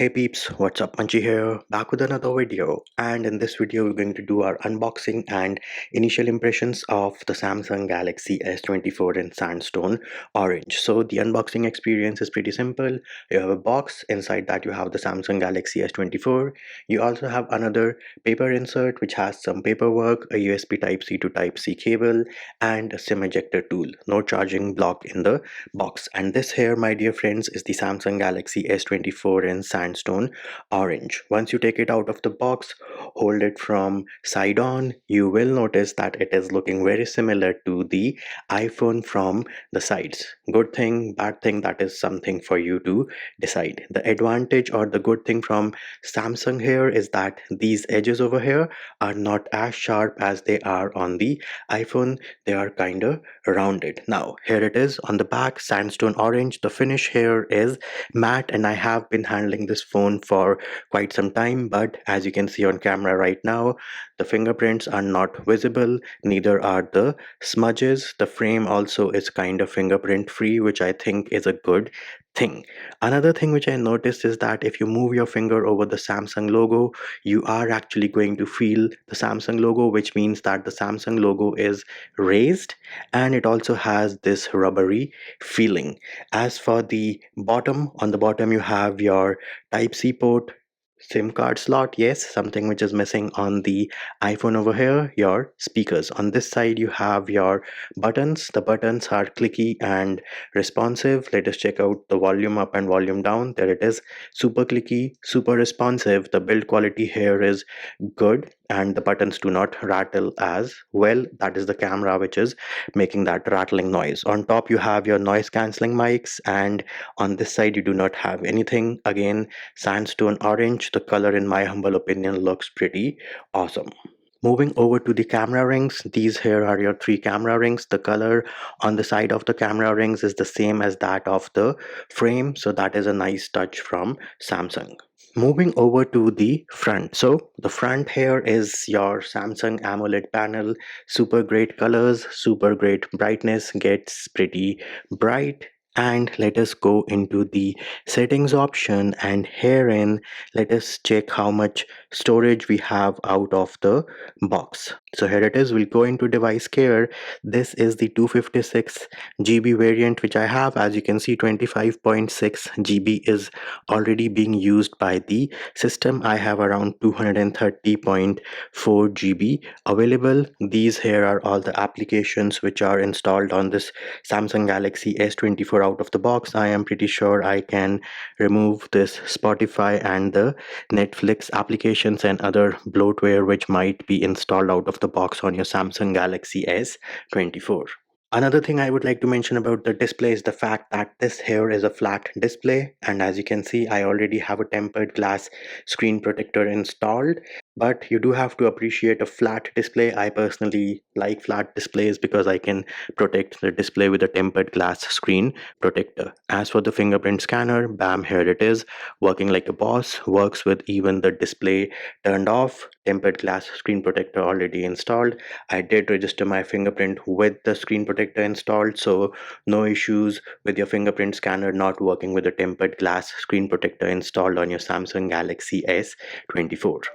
Hey peeps, what's up? Munchy here, back with another video. And in this video, we're going to do our unboxing and initial impressions of the Samsung Galaxy S24 in Sandstone Orange. So the unboxing experience is pretty simple. You have a box, inside that you have the Samsung Galaxy S24. You also have another paper insert which has some paperwork, a USB Type-C to Type-C cable, and a SIM ejector tool. No charging block in the box. And this here, my dear friends, is the Samsung Galaxy S24 in Sandstone Orange. Once you take it out of the box, hold it from side on, you will notice that it is looking very similar to the iPhone from the sides. Good thing, bad thing, that is something for you to decide. The advantage or the good thing from Samsung here is that these edges over here are not as sharp as they are on the iPhone. They are kind of rounded. Now here it is on the back, Sandstone Orange. The finish here is matte, and I have been handling this phone for quite some time, but as you can see on camera right now, the fingerprints are not visible, neither are the smudges. The frame also is kind of fingerprint free, which I think is a good thing. Another thing which I noticed is that if you move your finger over the Samsung logo, you are actually going to feel the Samsung logo, which means that the Samsung logo is raised, and it also has this rubbery feeling. As for the bottom, on the bottom you have your Type-C port, SIM card slot, yes, something which is missing on the iPhone over here, your speakers. On this side you have your buttons. The buttons are clicky and responsive. Let us check out the volume up and volume down. There it is, super clicky, super responsive. The build quality here is good, and the buttons do not rattle as well. That is the camera which is making that rattling noise. On top you have your noise cancelling mics, and on this side you do not have anything. Again, Sandstone Orange, the color in my humble opinion looks pretty awesome. Moving over to the camera rings, these here are your three camera rings. The color on the side of the camera rings is the same as that of the frame, so that is a nice touch from Samsung. Moving over to the front, so the front here is your Samsung AMOLED panel. Super great colors, super great brightness, gets pretty bright. And let us go into the settings option, and herein let us check how much storage we have out of the box. So here it is, we'll go into device care. This is the 256 GB variant which I have. As you can see, 25.6 GB is already being used by the system. I have around 230.4 GB available. These here are all the applications which are installed on this Samsung Galaxy S24 out of the box. I am pretty sure I can remove this Spotify and the Netflix applications and other bloatware which might be installed out of the box on your Samsung Galaxy S24. Another thing I would like to mention about the display is the fact that this here is a flat display, and as you can see, I already have a tempered glass screen protector installed. But you do have to appreciate a flat display. I personally like flat displays because I can protect the display with a tempered glass screen protector. As for the fingerprint scanner, bam, here it is, working like a boss, works with even the display turned off. Tempered glass screen protector already installed. I did register my fingerprint with the screen protector installed, so no issues with your fingerprint scanner not working with a tempered glass screen protector installed on your Samsung Galaxy S24.